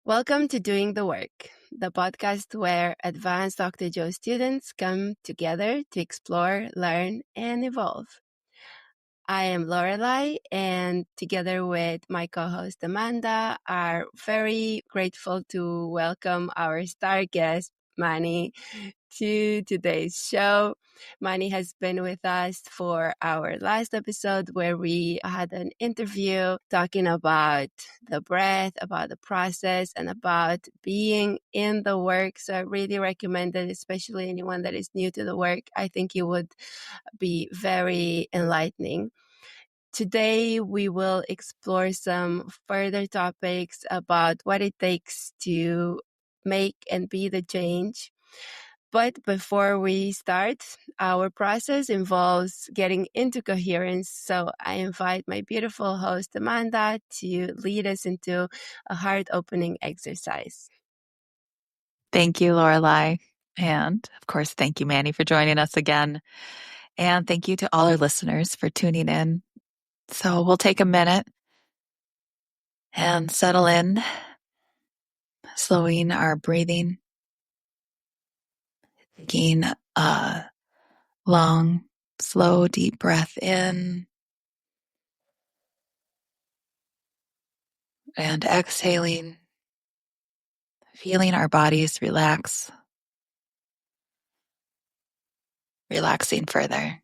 Welcome to Doing the Work, the podcast where advanced Dr. Joe students come together to explore, learn, and evolve. I am Lorelai, and together with my co-host Amanda, are very grateful to welcome our star guest, Manny, to today's show. Manny has been with us for our last episode where we had an interview talking about the breath, about the process, and about being in the work. So I really recommend it, especially anyone that is new to the work. I think it would be very enlightening. Today, we will explore some further topics about what it takes to make and be the change. But before we start, our process involves getting into coherence. So I invite my beautiful host, Amanda, to lead us into a heart-opening exercise. Thank you, Lorelai. And of course, thank you, Manny, for joining us again. And thank you to all our listeners for tuning in. So we'll take a minute and settle in, slowing our breathing, taking a long, slow, deep breath in and exhaling, feeling our bodies relaxing further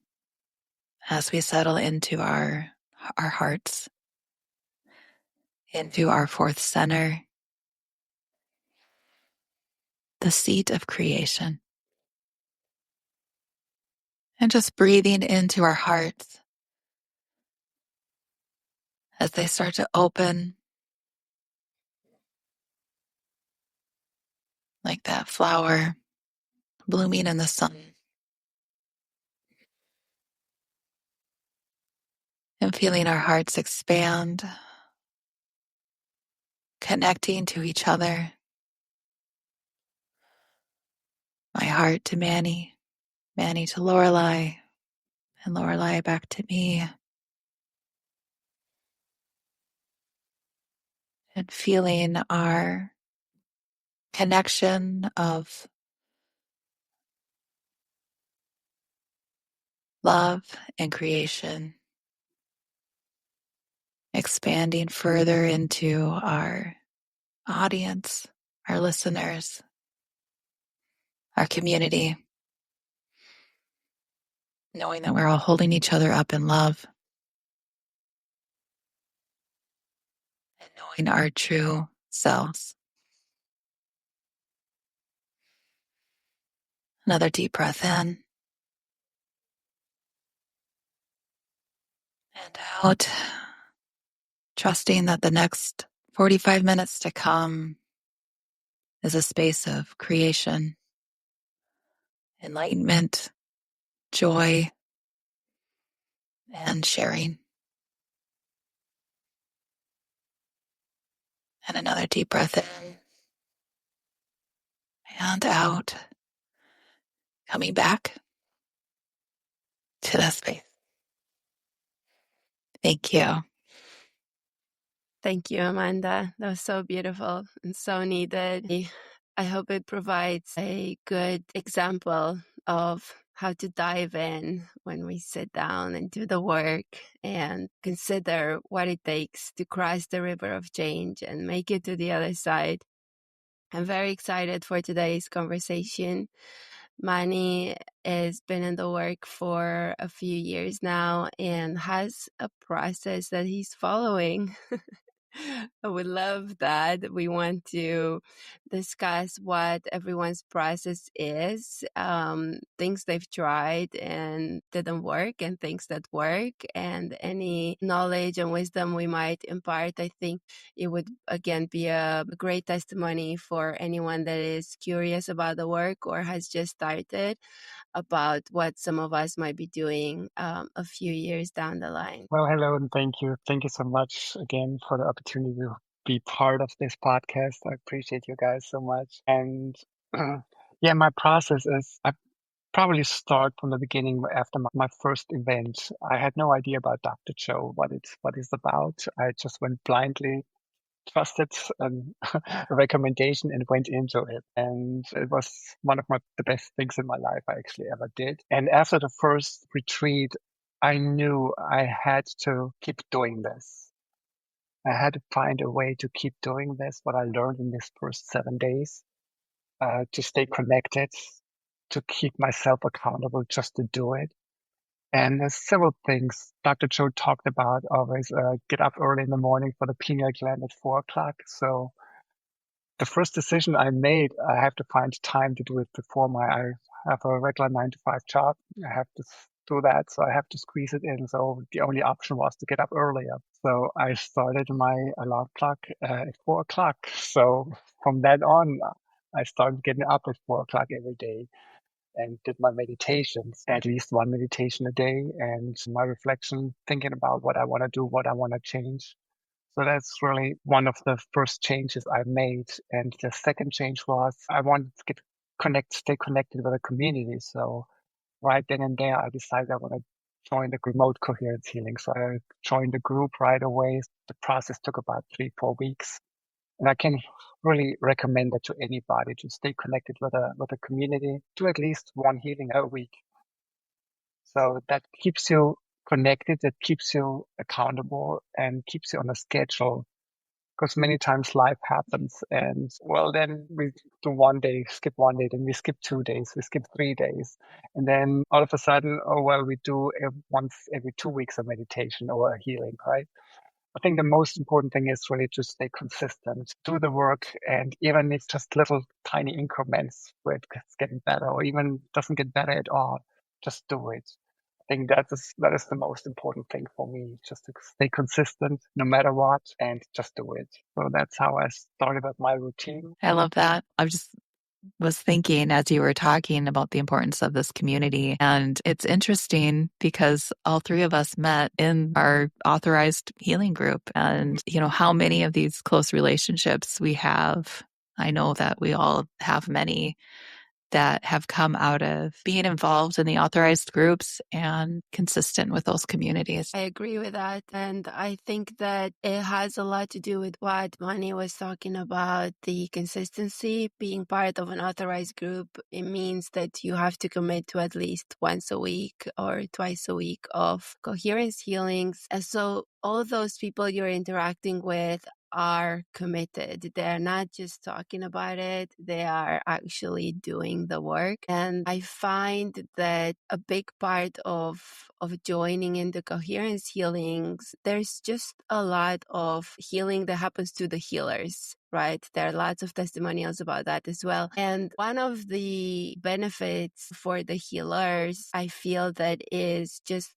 as we settle into our hearts, into our fourth center, the seat of creation. And just breathing into our hearts as they start to open like that flower blooming in the sun. And feeling our hearts expand, connecting to each other. My heart to Manny, Manny to Lorelai, and Lorelai back to me. And feeling our connection of love and creation expanding further into our audience, our listeners, our community, knowing that we're all holding each other up in love and knowing our true selves. Another deep breath in and out, trusting that the next 45 minutes to come is a space of creation, enlightenment, joy, and sharing. And another deep breath in and out, coming back to that space. Thank you. Thank you, Amanda. That was so beautiful and so needed. I hope it provides a good example of how to dive in when we sit down and do the work and consider what it takes to cross the river of change and make it to the other side. I'm very excited for today's conversation. Manny has been in the work for a few years now and has a process that he's following. I would love that. We want to discuss what everyone's process is, things they've tried and didn't work, and things that work, and any knowledge and wisdom we might impart. I think it would, again, be a great testimony for anyone that is curious about the work or has just started, about what some of us might be doing a few years down the line. Well, hello and thank you. Thank you so much again for the opportunity to be part of this podcast. I appreciate you guys so much. And yeah, my process is I probably start from the beginning after my first event. I had no idea about Dr. Joe, what it's about. I just went blindly trusted a recommendation and went into it. And it was one of the best things in my life I actually ever did. And after the first retreat, I knew I had to keep doing this. I had to find a way to keep doing this, what I learned in these first 7 days, to stay connected, to keep myself accountable just to do it. And there's several things Dr. Joe talked about. Always get up early in the morning for the pineal gland at 4 o'clock. So the first decision I made, I have to find time to do it before I have a regular 9 to 5 job. I have to do that. So I have to squeeze it in. So the only option was to get up earlier. So I started my alarm clock at 4 o'clock. So from then on, I started getting up at 4 o'clock every day and did my meditations, at least one meditation a day, and my reflection, thinking about what I want to do, what I want to change. So that's really one of the first changes I made. And the second change was I wanted to stay connected with the community. So right then and there, I decided I want to join the remote coherence healing. So I joined the group right away. The process took about 3-4 weeks. And I can really recommend that to anybody to stay connected with a community, do at least one healing a week. So that keeps you connected, that keeps you accountable and keeps you on a schedule. Because many times life happens and well, then we do one day, skip one day, then we skip 2 days, we skip 3 days. And then all of a sudden, oh, well, we do once every 2 weeks a meditation or a healing, right? I think the most important thing is really to stay consistent, do the work, and even if it's just little tiny increments where it's getting better or even doesn't get better at all, just do it. I think that is the most important thing for me, just to stay consistent no matter what and just do it. So that's how I started with my routine. I love that. I just was thinking as you were talking about the importance of this community. And it's interesting because all three of us met in our authorized healing group. And, how many of these close relationships we have. I know that we all have many that have come out of being involved in the authorized groups and consistent with those communities. I agree with that. And I think that it has a lot to do with what Manny was talking about, the consistency. Being part of an authorized group, it means that you have to commit to at least once a week or twice a week of coherence healings. And so all of those people you're interacting with are committed. They're not just talking about it, they are actually doing the work. And I find that a big part of joining in the coherence healings, there's just a lot of healing that happens to the healers, right? There are lots of testimonials about that as well. And one of the benefits for the healers, I feel that is just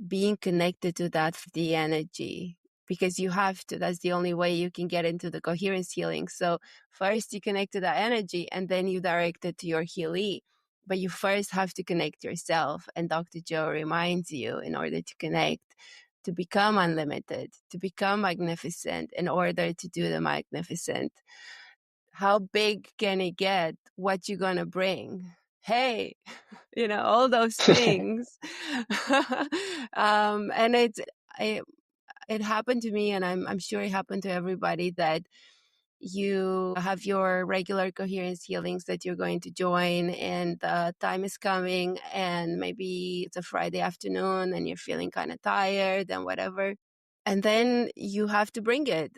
being connected to that, the energy, because you have to. That's the only way you can get into the coherence healing. So first you connect to that energy and then you direct it to your healee. But you first have to connect yourself. And Dr. Joe reminds you, in order to connect, to become unlimited, to become magnificent, in order to do the magnificent. How big can it get? What you gonna bring? Hey, all those things. And it happened to me, and I'm sure it happened to everybody, that you have your regular coherence healings that you're going to join, and the time is coming, and maybe it's a Friday afternoon and you're feeling kind of tired and whatever. And then you have to bring it.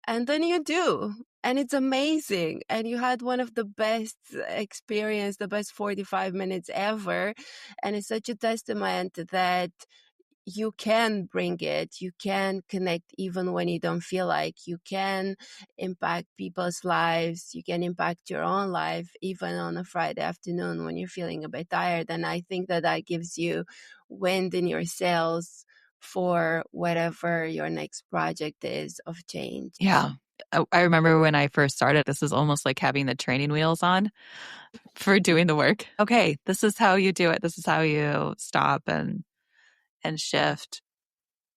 And then you do. And it's amazing. And you had one of the best experience, the best 45 minutes ever. And it's such a testament that you can bring it. You can connect even when you don't feel like. You can impact people's lives. You can impact your own life, even on a Friday afternoon when you're feeling a bit tired. And I think that gives you wind in your sails for whatever your next project is of change. Yeah. I remember when I first started, this is almost like having the training wheels on for doing the work. Okay, this is how you do it. This is how you stop and shift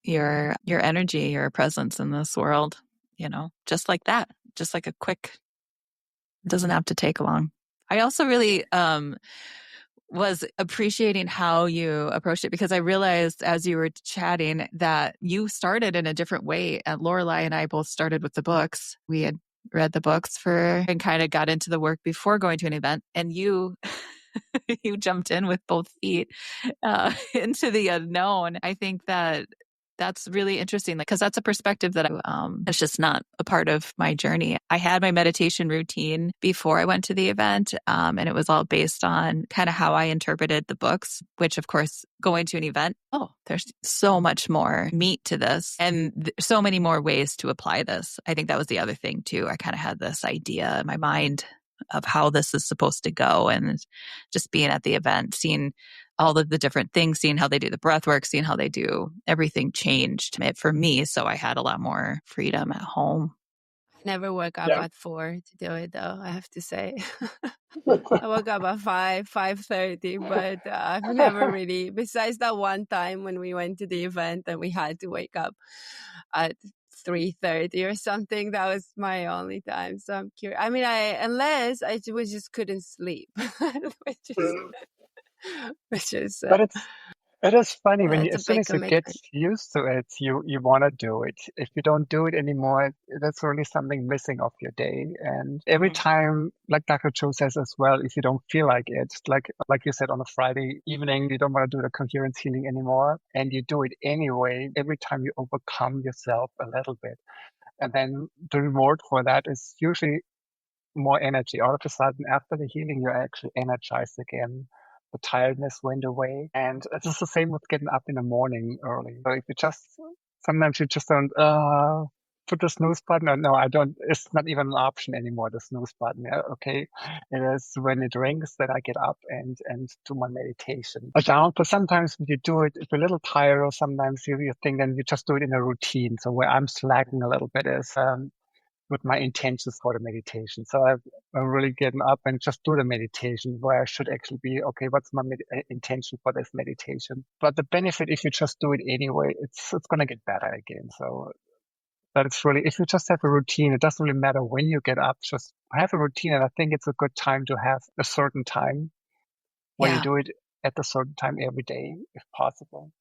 your energy, your presence in this world, just like that, just like a quick, it doesn't have to take long. I also really was appreciating how you approached it, because I realized as you were chatting that you started in a different way. And Lorelai and I both started with the books. We had read the books and kind of got into the work before going to an event. And you, you jumped in with both feet into the unknown. I think that's really interesting, because that's a perspective that it's just not a part of my journey. I had my meditation routine before I went to the event, and it was all based on kind of how I interpreted the books, which of course, going to an event, there's so much more meat to this and so many more ways to apply this. I think that was the other thing too. I kind of had this idea in my mind of how this is supposed to go, and just being at the event, seeing all of the different things, seeing how they do the breath work, seeing how they do everything changed it for me. So I had a lot more freedom at home. I never woke up Yeah. at 4 to do it, though, I have to say. I woke up at 5:30, but I've never really, besides that one time when we went to the event and we had to wake up at 3:30 or something, that was my only time. So I'm curious. I mean, unless I just couldn't sleep, which is But it is funny when you, it's a as soon big as you get commitment. used to it, you want to do it. If you don't do it anymore, that's really something missing of your day. And every time, like Dr. Joe says as well, if you don't feel like it, like you said on a Friday evening, you don't want to do the coherence healing anymore, and you do it anyway. Every time you overcome yourself a little bit, and then the reward for that is usually more energy. All of a sudden, after the healing, you're actually energized again. The tiredness went away. And it's just the same with getting up in the morning early. So if you sometimes you just don't, put the snooze button, or no, I don't, it's not even an option anymore, the snooze button. Yeah, okay. It is when it rings that I get up and do my meditation. But sometimes when you do it, if you're a little tired, or sometimes you think, then you just do it in a routine. So where I'm slacking a little bit is, with my intentions for the meditation. So I'm really getting up and just do the meditation where I should actually be, okay, what's my intention for this meditation? But the benefit, if you just do it anyway, it's going to get better again. So that it's really, if you just have a routine, it doesn't really matter when you get up, just have a routine. And I think it's a good time to have a certain time where you Yeah, do it at a certain time every day, if possible.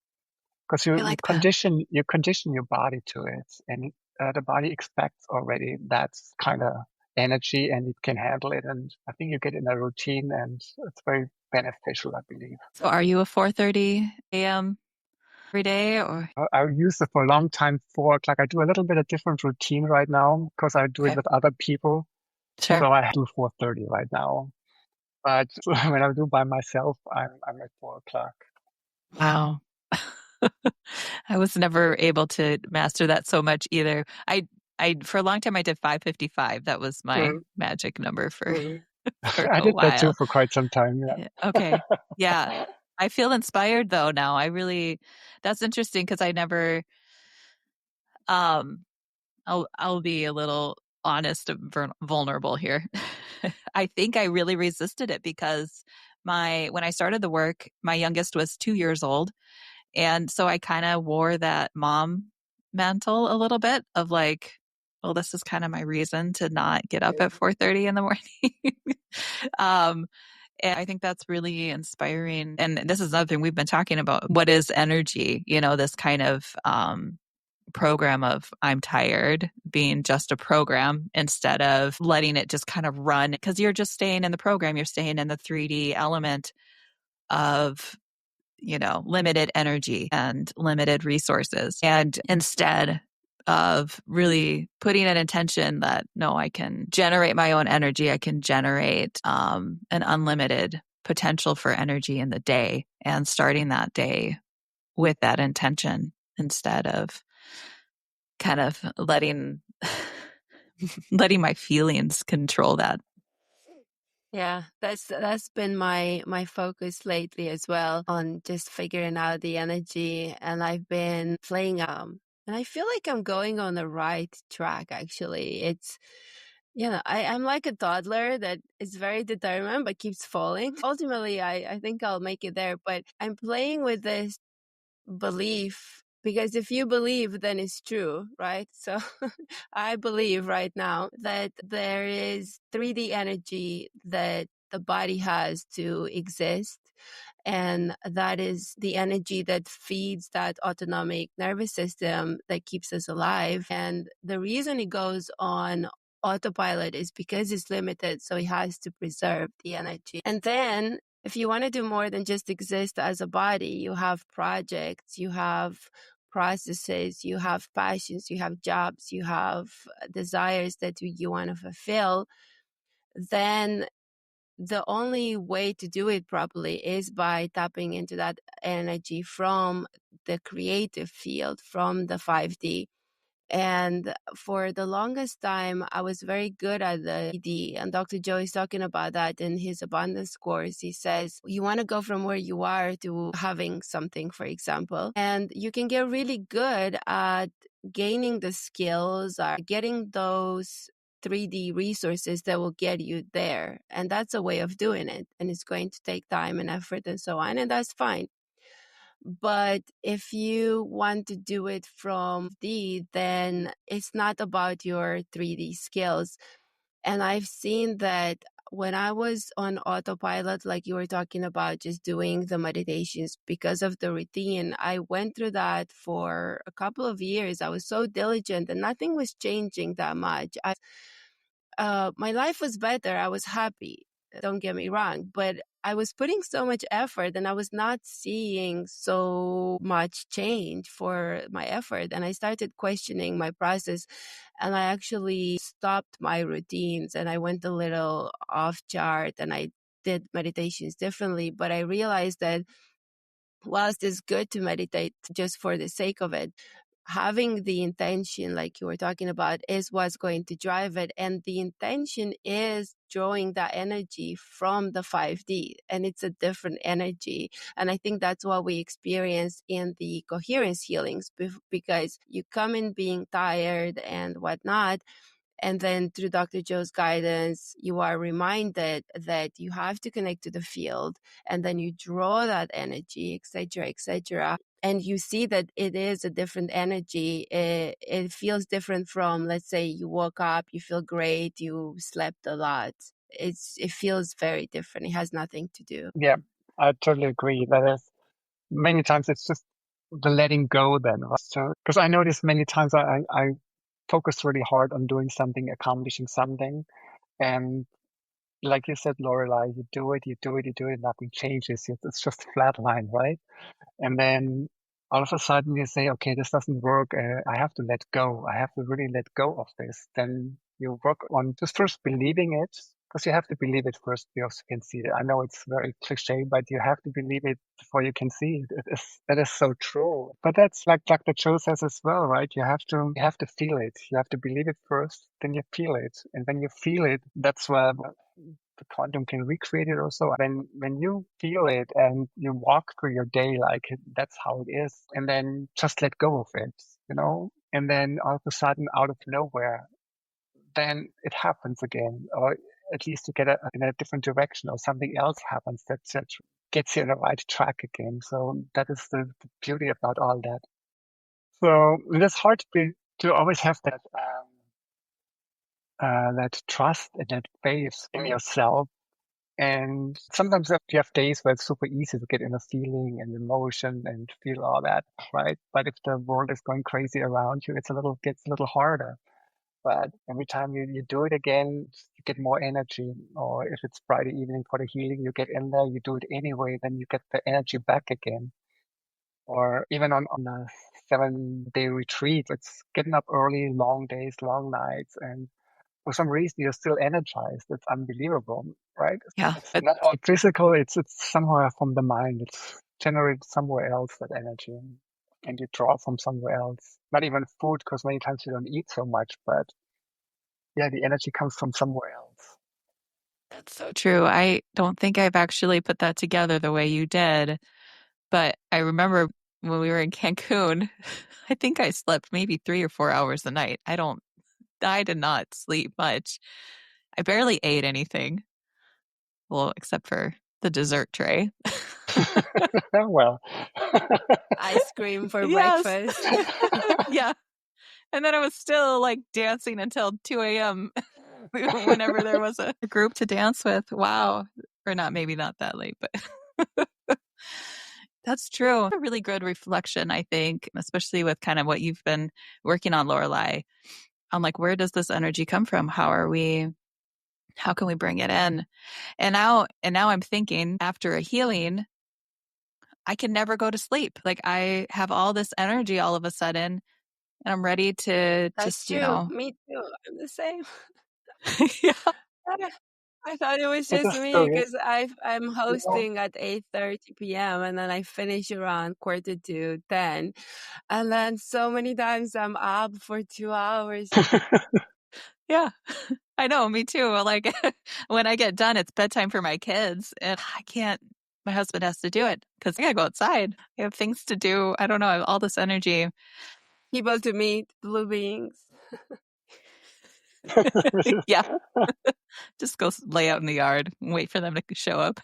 Because I like that. you condition your body to it, and the body expects already that kind of energy, and it can handle it. And I think you get in a routine, and it's very beneficial, I believe. So are you a 4:30 a.m. every day, or? I used it for a long time. 4 o'clock. I do a little bit of different routine right now because I do it Okay. with other people. Sure. So I do 4:30 right now. But when I do by myself, I'm at 4 o'clock. Wow. I was never able to master that so much either. I for a long time I did 5:55. That was my Mhm, magic number for mhm. for I a did that too while. for quite some time. Yeah. Okay. Yeah. I feel inspired though now. That's interesting, because I never um I'll be a little honest and vulnerable here. I think I really resisted it because when I started the work, my youngest was 2 years old. And so I kind of wore that mom mantle a little bit of like, well, this is kind of my reason to not get up at 4:30 in the morning. um, and I think that's really inspiring. And this is another thing we've been talking about. What is energy? This kind of program of I'm tired being just a program, instead of letting it just kind of run, because you're just staying in the program. You're staying in the 3D element of limited energy and limited resources. And instead of really putting an intention that, no, I can generate my own energy, I can generate an unlimited potential for energy in the day, and starting that day with that intention, instead of kind of letting letting my feelings control that. Yeah, that's been my focus lately as well, on just figuring out the energy. And I've been playing and I feel like I'm going on the right track actually. I'm like a toddler that is very determined but keeps falling. Ultimately I think I'll make it there, but I'm playing with this belief, because if you believe, then it's true, right? So I believe right now that there is 3D energy that the body has to exist. And that is the energy that feeds that autonomic nervous system that keeps us alive. And the reason it goes on autopilot is because it's limited, so it has to preserve the energy. And then if you want to do more than just exist as a body, you have projects, you have processes, you have passions, you have jobs, you have desires that you want to fulfill, then the only way to do it properly is by tapping into that energy from the creative field, from the 5D. And for the longest time, I was very good at the ED. And Dr. Joe is talking about that in his abundance course. He says, you want to go from where you are to having something, for example. And you can get really good at gaining the skills, or getting those 3D resources that will get you there. And that's a way of doing it. And it's going to take time and effort and so on. And that's fine. But if you want to do it from D, then it's not about your 3D skills. And I've seen that when I was on autopilot, like you were talking about, just doing the meditations because of the routine, I went through that for a couple of years. I was so diligent and nothing was changing that much. My life was better. I was happy. Don't get me wrong, but I was putting so much effort and I was not seeing so much change for my effort. And I started questioning my process, and I actually stopped my routines and I went a little off chart and I did meditations differently. But I realized that whilst it's good to meditate just for the sake of it, having the intention, like you were talking about, is what's going to drive it. And the intention is drawing that energy from the 5D, and it's a different energy. And I think that's what we experience in the coherence healings, because you come in being tired and whatnot. And then through Dr. Joe's guidance, you are reminded that you have to connect to the field, and then you draw that energy, etc., etc. And you see that it is a different energy. It feels different from, let's say, you woke up, you feel great, you slept a lot. It feels very different. It has nothing to do. Yeah, I totally agree. That is many times it's just the letting go then, right? So, because I notice many times I focus really hard on doing something, accomplishing something. And like you said, Lorelai, you do it, you do it, you do it, nothing changes. It's just flatline, right? And then all of a sudden you say, okay, this doesn't work. I have to let go. I have to really let go of this. Then you work on just first believing it, because you have to believe it first before you can see it. I know it's very cliche, but you have to believe it before you can see it. That is so true. But that's like Dr. Joe says as well, right? You have to feel it. You have to believe it first, then you feel it. And when you feel it, that's where the quantum can recreate it also. When you feel it and you walk through your day like that's how it is, and then just let go of it, and then all of a sudden, out of nowhere, then it happens again, or at least you get in a different direction, or something else happens that gets you on the right track again. So that is the beauty about all that. So it's hard to always have that trust and that faith in yourself. And sometimes you have days where it's super easy to get in a feeling and emotion and feel all that, right? But if the world is going crazy around you, gets a little harder. But every time you do it again, you get more energy. Or if it's Friday evening for the healing, you get in there, you do it anyway, then you get the energy back again. Or even on a 7-day retreat, it's getting up early, long days, long nights, and for some reason you're still energized. It's unbelievable, right? Yeah. It's not all physical, it's somehow from the mind. It's generated somewhere else, that energy. And you draw from somewhere else. Not even food, because many times you don't eat so much, but yeah, the energy comes from somewhere else. That's so true. I don't think I've actually put that together the way you did, but I remember when we were in Cancun, I think I slept maybe 3 or 4 hours a night. I did not sleep much. I barely ate anything. Well, except for the dessert tray. Well. Ice cream for Yes. breakfast. Yeah. And then I was still like dancing until 2 a.m. whenever there was a group to dance with. Wow. Or maybe not that late, but That's true. A really good reflection, I think, especially with kind of what you've been working on, Lorelai. I'm like, where does this energy come from? How can we bring it in? And now I'm thinking after a healing, I can never go to sleep. Like I have all this energy all of a sudden and I'm ready to That's just, true. Me too. I'm the same. yeah. I thought it was It just is me true, yes. because I'm You know, hosting at 8:30 p.m. and then I finish around quarter to 10. And then so many times I'm up for 2 hours. Yeah. I know, me too. Like when I get done, it's bedtime for my kids and I can't, my husband has to do it because I gotta go outside. I have things to do. I don't know. I have all this energy. People to meet, blue beings. Yeah. Just go lay out in the yard and wait for them to show up.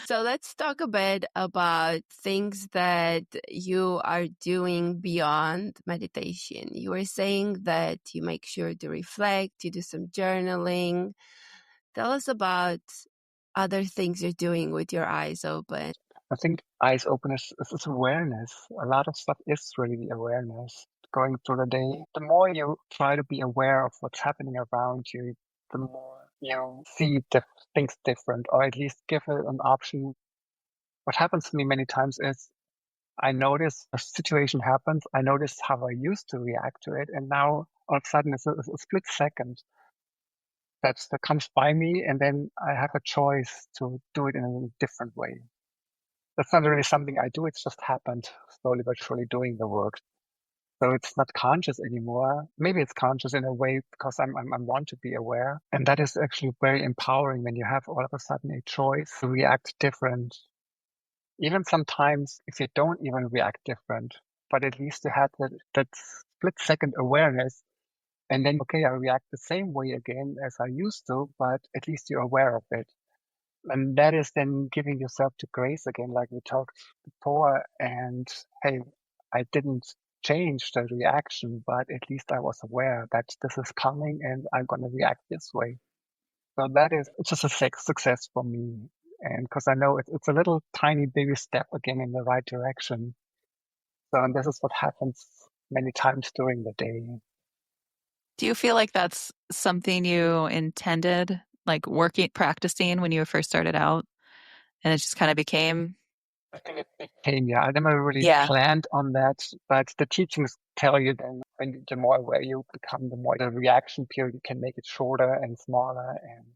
So let's talk a bit about things that you are doing beyond meditation. You were saying that you make sure to reflect, you do some journaling. Tell us about other things you're doing with your eyes open. I think eyes open is awareness. A lot of stuff is really awareness. Going through the day, the more you try to be aware of what's happening around you, the more you see things different, or at least give it an option. What happens to me many times is I notice a situation happens, I notice how I used to react to it, and now all of a sudden it's a split second that comes by me, and then I have a choice to do it in a different way. That's not really something I do, it's just happened slowly but surely doing the work. So it's not conscious anymore. Maybe it's conscious in a way because I want to be aware. And that is actually very empowering when you have all of a sudden a choice to react different. Even sometimes if you don't even react different, but at least you had that split second awareness. And then, okay, I react the same way again as I used to, but at least you're aware of it. And that is then giving yourself to grace again, like we talked before. And hey, I didn't change the reaction, but at least I was aware that this is coming and I'm going to react this way. So that is, it's just a success for me. And because I know it's a little tiny baby step again in the right direction. So, and this is what happens many times during the day. Do you feel like that's something you intended, like practicing when you first started out, and it just kind of became? I think it became, yeah, I never really Yeah. planned on that, but the teachings tell you then the more aware you become, the more the reaction period, you can make it shorter and smaller. And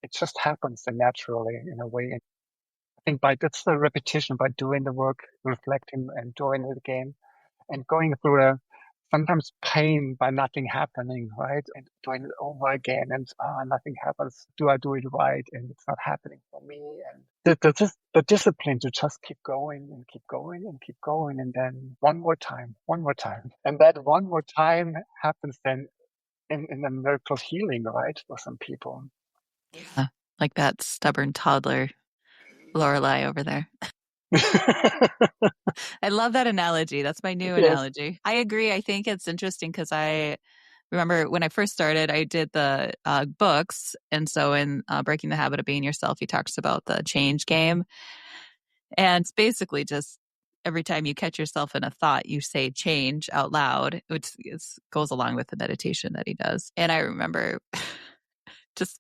it just happens then naturally in a way. And I think that's the repetition, by doing the work, reflecting and doing it again and going through the sometimes pain by nothing happening, right? And doing it over again and nothing happens. Do I do it right? And it's not happening for me. And the discipline to just keep going and keep going and keep going. And then one more time, one more time. And that one more time happens then in a miracle healing, right? For some people. Yeah. Like that stubborn toddler, Lorelai over there. I love that analogy. That's my new Yes. analogy. I agree. I think it's interesting because I remember when I first started, I did the books. And so in Breaking the Habit of Being Yourself, he talks about the change game. And it's basically just every time you catch yourself in a thought, you say change out loud, which goes along with the meditation that he does. And I remember just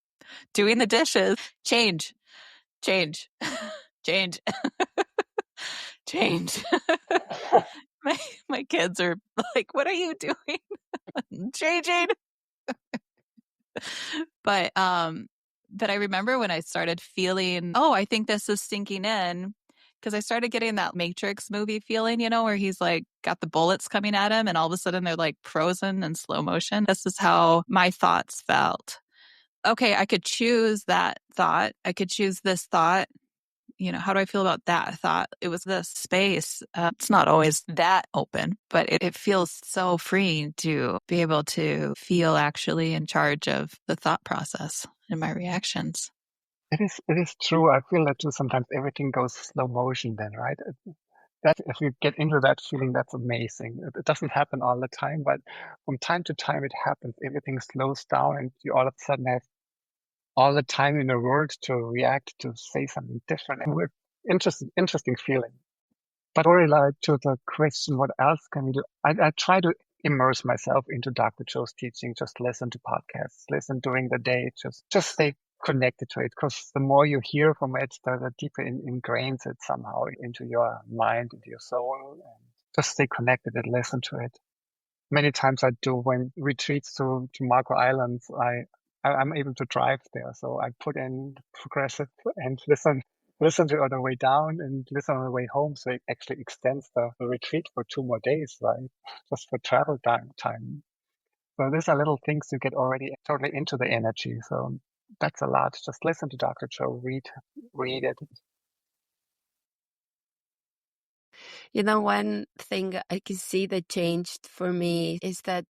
doing the dishes, change, change, change, change. my my kids are like, "What are you doing?" Changing. But I remember when I started feeling, oh, I think this is sinking in, because I started getting that Matrix movie feeling, where he's like got the bullets coming at him and all of a sudden they're like frozen in slow motion. This is how my thoughts felt. Okay, I could choose that thought. I could choose this thought. How do I feel about that thought? It was this space. It's not always that open, but it feels so freeing to be able to feel actually in charge of the thought process and my reactions. It is true. I feel that too. Sometimes everything goes slow motion then, right? That if you get into that feeling, that's amazing. It doesn't happen all the time, but from time to time it happens. Everything slows down and you all of a sudden have all the time in the world to react, to say something different. And we're interesting feeling. But really, like, to the question, what else can we do? I try to immerse myself into Dr. Joe's teaching, just listen to podcasts, listen during the day, just stay connected to it. Because the more you hear from it, the deeper ingrains it somehow into your mind, into your soul. And just stay connected and listen to it. Many times I do when retreats to Marco Islands, I'm able to drive there. So I put in progressive and listen to it on the way down and listen on the way home. So it actually extends the retreat for 2 more days, right? Just for travel time. So these are little things you get already totally into the energy. So that's a lot. Just listen to Dr. Joe, read it. One thing I can see that changed for me is that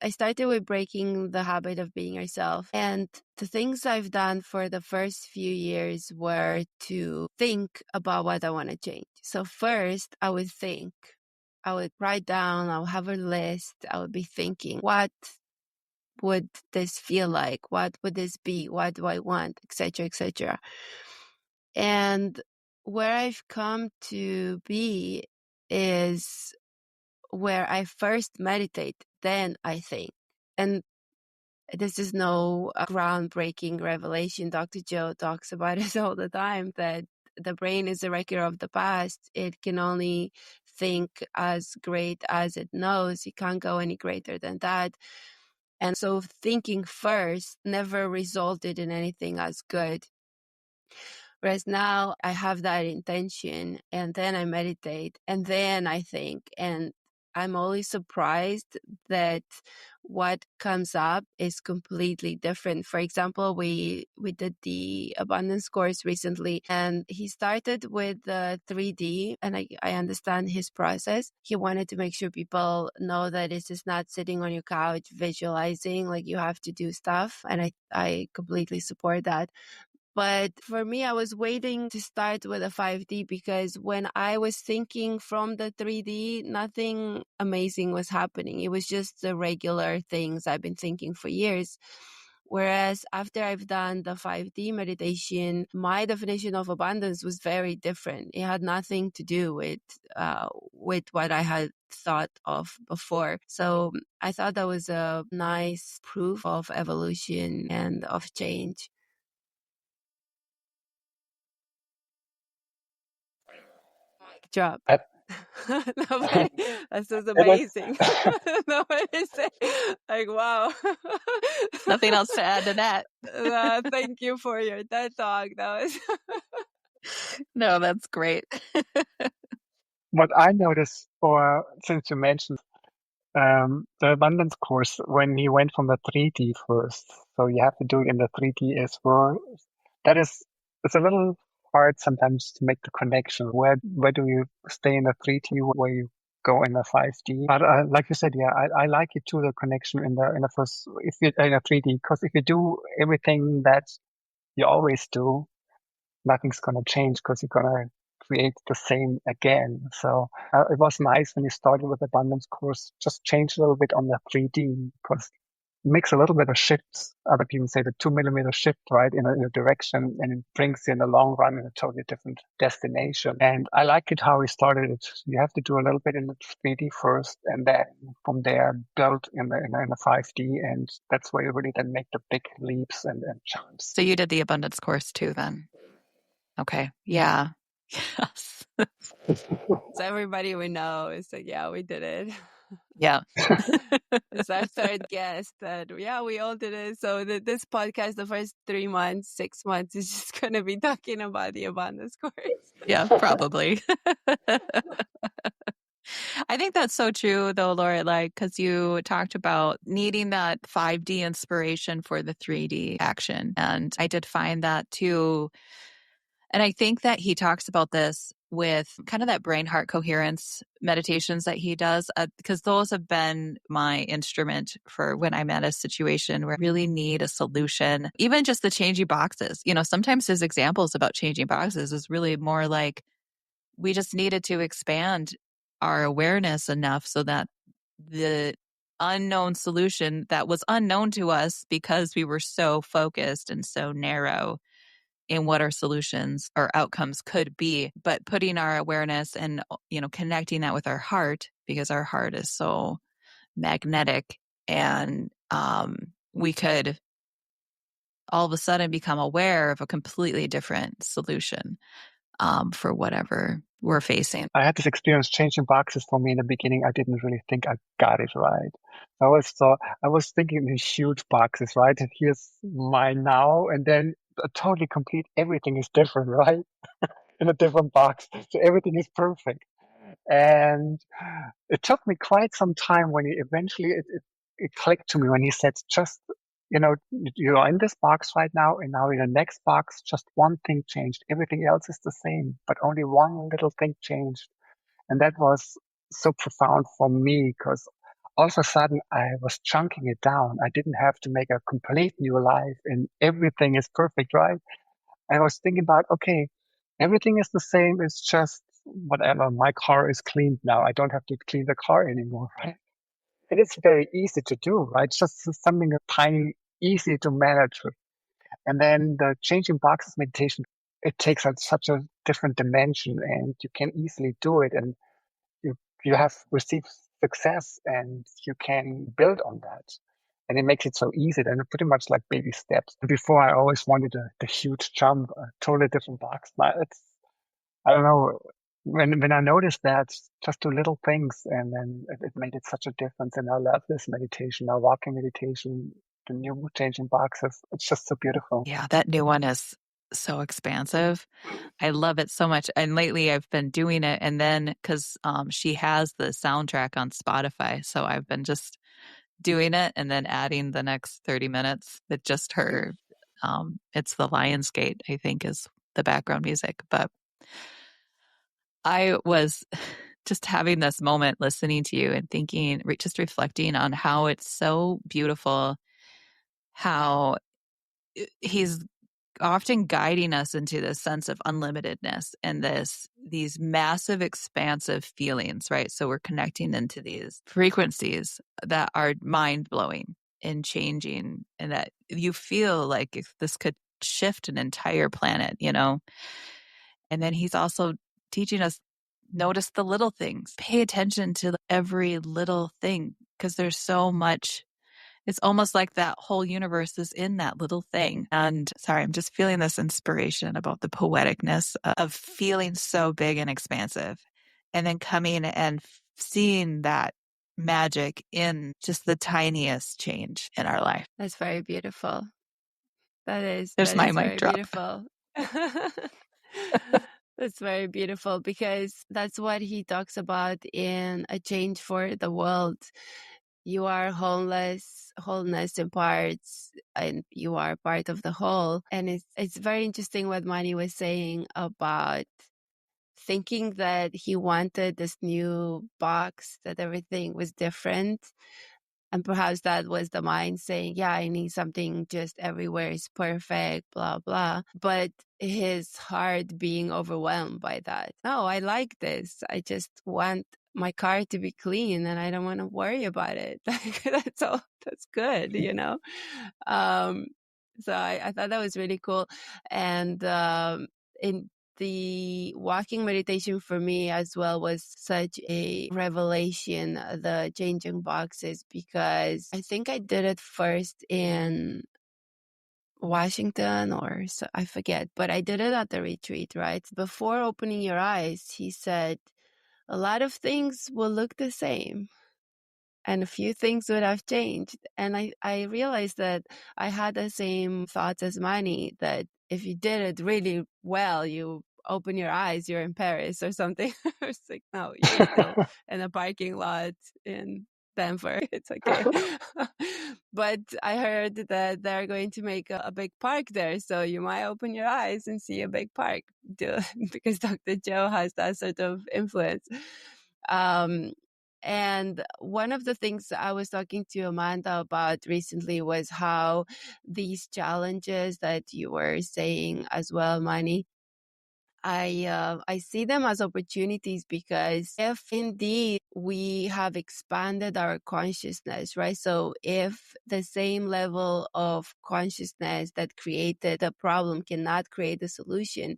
I started with breaking the habit of being yourself. And the things I've done for the first few years were to think about what I want to change. So first, I would think. I would write down, I would have a list. I would be thinking, what would this feel like? What would this be? What do I want? Etc., etc. And where I've come to be is where I first meditate, then I think. And this is no groundbreaking revelation. Dr. Joe talks about it all the time, that the brain is a record of the past. It can only think as great as it knows. It can't go any greater than that. And so thinking first never resulted in anything as good. Whereas now I have that intention, and then I meditate, and then I think, and I'm always surprised that what comes up is completely different. For example, we did the abundance course recently, and he started with the 3D, and I understand his process. He wanted to make sure people know that it's just not sitting on your couch visualizing, like you have to do stuff, and I completely support that. But for me, I was waiting to start with a 5D because when I was thinking from the 3D, nothing amazing was happening. It was just the regular things I've been thinking for years. Whereas after I've done the 5D meditation, my definition of abundance was very different. It had nothing to do with what I had thought of before. So I thought that was a nice proof of evolution and of change. Mic drop. That, Nobody, this is it was, amazing. Nobody say, like, wow. Nothing else to add to that. Thank you for your TED Talk. That was No, that's great. what I noticed, or since you mentioned the abundance course, when he went from the 3D first, so you have to do it in the 3D as well. That is, it's a little hard sometimes to make the connection. Where do you stay in the 3D? Where you go in the 5D? But like you said, yeah, I like it too. The connection in the first, if you in a 3D, because if you do everything that you always do, nothing's gonna change because you're gonna create the same again. So it was nice when you started with abundance course, just change a little bit on the 3D because it makes a little bit of shifts. Other people say the 2 millimeter shift, right, in a direction, and it brings you in the long run in a totally different destination. And I like it how he started it. You have to do a little bit in the 3D first, and then from there build in the 5D, and that's where you really then make the big leaps and jumps. So you did the abundance course too, then? Okay. Yeah. Yes. so everybody we know is like, yeah, we did it. Yeah. It's our third guest that, yeah, we all did it. So this podcast, the first 3 months, 6 months, is just going to be talking about the abundance course. Yeah, probably. I think that's so true, though, Laura, like, because you talked about needing that 5D inspiration for the 3D action. And I did find that too. And I think that he talks about this with kind of that brain heart coherence meditations that he does, because those have been my instrument for when I'm at a situation where I really need a solution. Even just the changing boxes, sometimes his examples about changing boxes is really more like we just needed to expand our awareness enough so that the unknown solution that was unknown to us because we were so focused and so narrow in what our solutions or outcomes could be. But putting our awareness and, connecting that with our heart, because our heart is so magnetic, and we could all of a sudden become aware of a completely different solution for whatever we're facing. I had this experience changing boxes for me in the beginning. I didn't really think I got it right. I was thinking in huge boxes, right? And here's mine now, and then a totally complete everything is different, right? In a different box. So everything is perfect. And it took me quite some time when it clicked to me when he said, just, you are in this box right now, and now in the next box, just one thing changed. Everything else is the same, but only one little thing changed. And that was so profound for me because all of a sudden I was chunking it down. I didn't have to make a complete new life and everything is perfect, right? I was thinking about, okay, everything is the same. It's just whatever. My car is cleaned now. I don't have to clean the car anymore, right? It is very easy to do, right? It's just something tiny, easy to manage. And then the changing boxes meditation, it takes on such a different dimension and you can easily do it. And you, you have received success and you can build on that. And it makes it so easy and pretty much like baby steps. Before I always wanted the huge jump, a totally different box. Now I don't know, when I noticed that, just do little things and then it made it such a difference. And I love this meditation, now walking meditation, the new changing boxes. It's just so beautiful. Yeah, that new one is so expansive. I love it so much. And lately I've been doing it. And then because she has the soundtrack on Spotify. So I've been just doing it and then adding the next 30 minutes with just her. It's the Lionsgate, I think, is the background music. But I was just having this moment listening to you and thinking, just reflecting on how it's so beautiful, how he's often guiding us into this sense of unlimitedness and these massive expansive feelings, right? So we're connecting into these frequencies that are mind-blowing and changing, and that you feel like if this could shift an entire planet, And then he's also teaching us, notice the little things, pay attention to every little thing, because there's so much. It's almost like that whole universe is in that little thing. And sorry, I'm just feeling this inspiration about the poeticness of feeling so big and expansive, and then coming and seeing that magic in just the tiniest change in our life. That's very beautiful. That is There's that my is mic very drop. beautiful. That's very beautiful because that's what he talks about in A Change for the World. You are wholeness in parts, and you are part of the whole. And it's very interesting what Manny was saying about thinking that he wanted this new box, that everything was different. And perhaps that was the mind saying, yeah, I need something just everywhere is perfect, blah, blah. But his heart being overwhelmed by that. No, I like this. I just want my car to be clean and I don't want to worry about it. That's all. That's good, So I thought that was really cool. And in the walking meditation for me as well was such a revelation, the changing boxes, because I think I did it first in Washington or so, I forget, but I did it at the retreat, right? Before opening your eyes, he said, a lot of things will look the same and a few things would have changed. And I realized that I had the same thoughts as Manny, that if you did it really well, you open your eyes, you're in Paris or something. It's like, no, you're still in a parking lot in Denver. It's okay. But I heard that they're going to make a big park there. So you might open your eyes and see a big park because Dr. Joe has that sort of influence. And one of the things I was talking to Amanda about recently was how these challenges that you were saying as well, Manny, I see them as opportunities because if indeed we have expanded our consciousness, right? So if the same level of consciousness that created the problem cannot create the solution,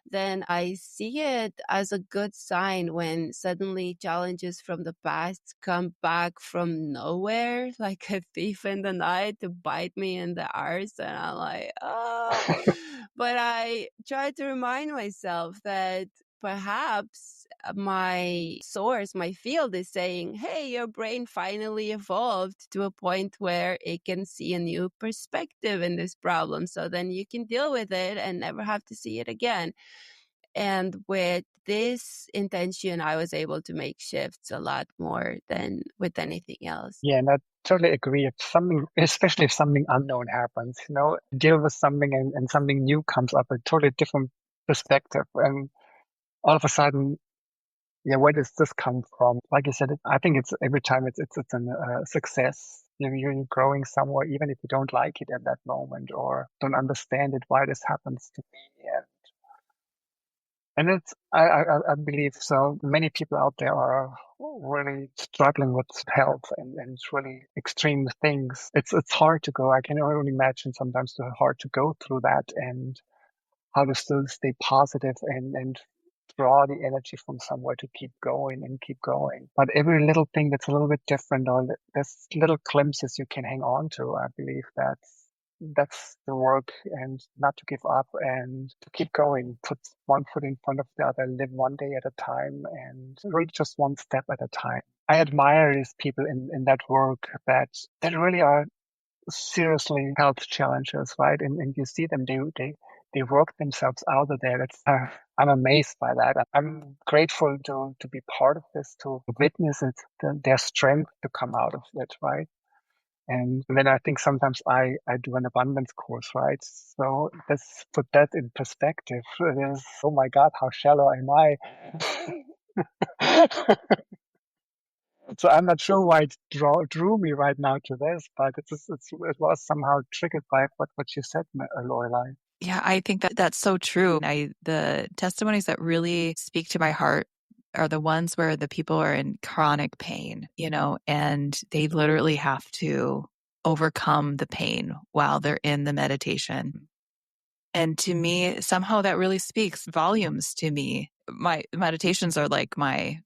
then I see it as a good sign when suddenly challenges from the past come back from nowhere, like a thief in the night to bite me in the arse. And I'm like, oh. But I try to remind myself that perhaps my source, my field is saying, hey, your brain finally evolved to a point where it can see a new perspective in this problem. So then you can deal with it and never have to see it again. And with this intention, I was able to make shifts a lot more than with anything else. Yeah, and I totally agree. If something, especially if something unknown happens, deal with something and something new comes up, a totally different perspective. And all of a sudden, yeah, where does this come from? Like you said, I think it's every time it's a success. You're growing somewhere, even if you don't like it at that moment or don't understand it, why this happens to me. And I believe so. Many people out there are really struggling with health and it's really extreme things. It's hard to go. I can only imagine sometimes it's hard to go through that and how to still stay positive and draw the energy from somewhere to keep going and keep going. But every little thing that's a little bit different, or there's little glimpses you can hang on to. I believe that's the work, and not to give up and to keep going, put one foot in front of the other, live one day at a time and really just one step at a time. I admire these people in that work that really are seriously health challenges, right? And you see them, they work themselves out of there. I'm amazed by that. I'm grateful to be part of this, to witness it, their strength to come out of it, right? And then I think sometimes I do an abundance course, right? So let's put that in perspective. It is, oh my God, how shallow am I? So I'm not sure why it drew me right now to this, but it was somehow triggered by what you said, Lorelai. Yeah, I think that that's so true. The testimonies that really speak to my heart are the ones where the people are in chronic pain, and they literally have to overcome the pain while they're in the meditation. And to me, somehow that really speaks volumes to me. My meditations are like my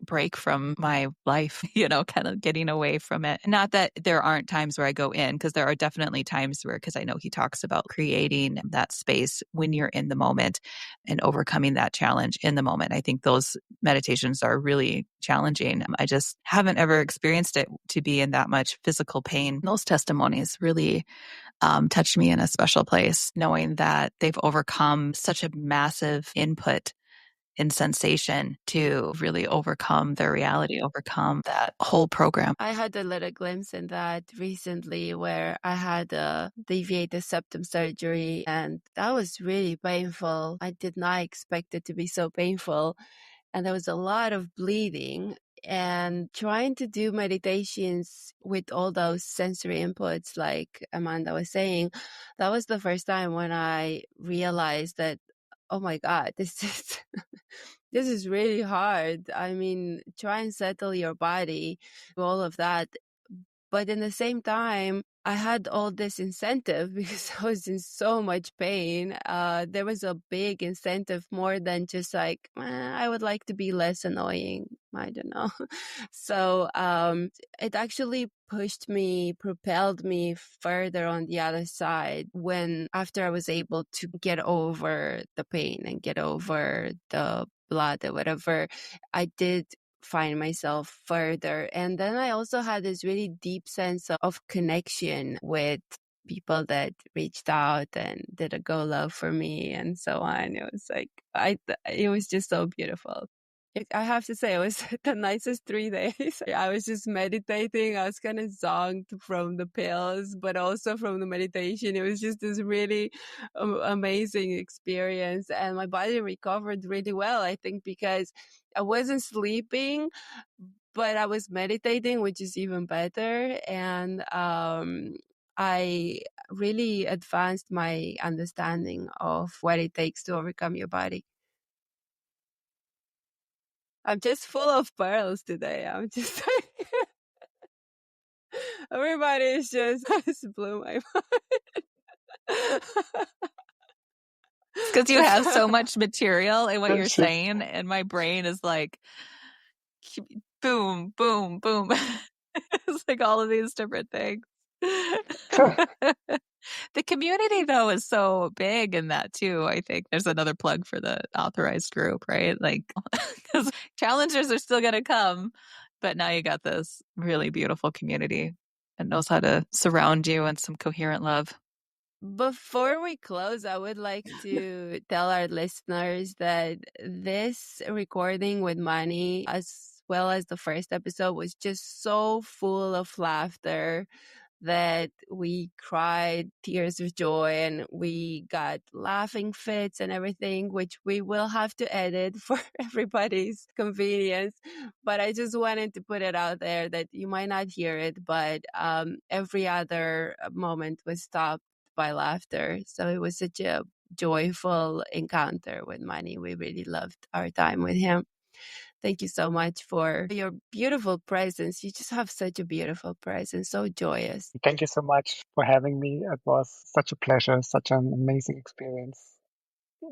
break from my life, kind of getting away from it. Not that there aren't times where I go in, because there are definitely times where, because I know he talks about creating that space when you're in the moment and overcoming that challenge in the moment. I think those meditations are really challenging. I just haven't ever experienced it to be in that much physical pain. Those testimonies really touched me in a special place, knowing that they've overcome such a massive input in sensation to really overcome their reality, overcome that whole program. I had a little glimpse in that recently where I had a deviated septum surgery, and that was really painful. I did not expect it to be so painful. And there was a lot of bleeding, and trying to do meditations with all those sensory inputs, like Amanda was saying, that was the first time when I realized that, oh my God, this is this is really hard. I mean, try and settle your body, all of that. But in the same time, I had all this incentive because I was in so much pain. There was a big incentive more than just like, I would like to be less annoying. I don't know. So it actually propelled me further on the other side when after I was able to get over the pain and get over the blood or whatever, I did find myself further. And then I also had this really deep sense of connection with people that reached out and did a go love for me and so on. It was like, it was just so beautiful. I have to say, it was the nicest 3 days. I was just meditating. I was kind of zonked from the pills, but also from the meditation. It was just this really amazing experience. And my body recovered really well, I think, because I wasn't sleeping, but I was meditating, which is even better. And I really advanced my understanding of what it takes to overcome your body. I'm just full of pearls today. I'm just like, everybody is just blew my mind. It's because you have so much material in what you're Friendship. saying, and my brain is like, boom, boom, boom. It's like all of these different things. The community, though, is so big in that too. I think there's another plug for the authorized group, right? Like, because challengers are still going to come, but now you got this really beautiful community that knows how to surround you in some coherent love. Before we close, I would like to tell our listeners that this recording with Manny, as well as the first episode, was just so full of laughter that we cried tears of joy and we got laughing fits and everything, which we will have to edit for everybody's convenience. But I just wanted to put it out there that you might not hear it, but every other moment was stopped by laughter. So it was such a joyful encounter with Manny. We really loved our time with him. Thank you so much for your beautiful presence. You just have such a beautiful presence, so joyous. Thank you so much for having me. It was such a pleasure, such an amazing experience.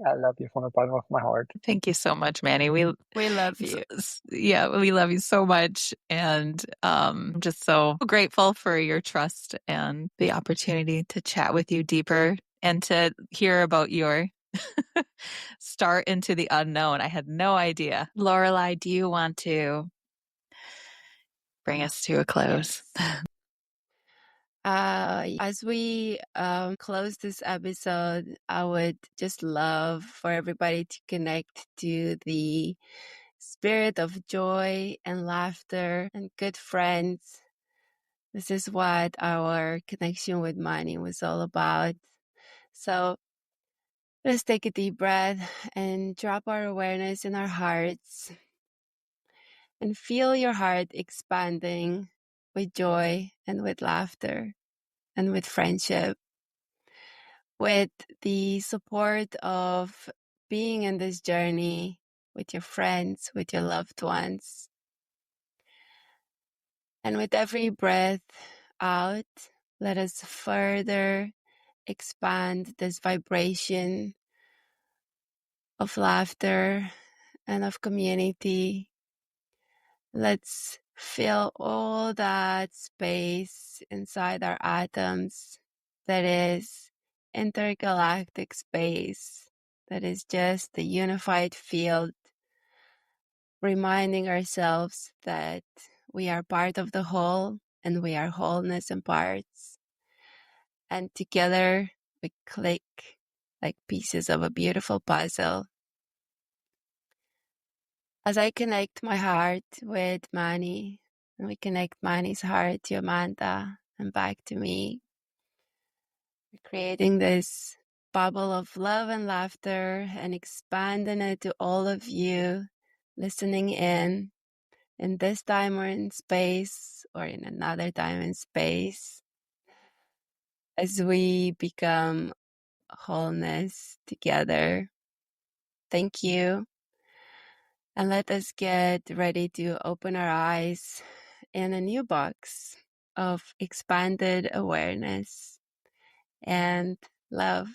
I love you from the bottom of my heart. Thank you so much, Manny. We love you. Yeah, we love you so much. And I'm just so grateful for your trust and the opportunity to chat with you deeper and to hear about your start into the unknown. I had no idea. Lorelai, do you want to bring us to a close? As we close this episode, I would just love for everybody to connect to the spirit of joy and laughter and good friends. This is what our connection with Manny was all about. So let's take a deep breath and drop our awareness in our hearts and feel your heart expanding with joy and with laughter and with friendship, with the support of being in this journey with your friends, with your loved ones. And with every breath out, let us further expand this vibration of laughter and of community. Let's fill all that space inside our atoms that is intergalactic space, that is just the unified field, reminding ourselves that we are part of the whole and we are wholeness in parts. And together we click like pieces of a beautiful puzzle. As I connect my heart with Manny, and we connect Manny's heart to Amanda and back to me, we're creating this bubble of love and laughter and expanding it to all of you listening in this time or in space or in another time and space, as we become wholeness together. Thank you. And let us get ready to open our eyes in a new box of expanded awareness and love.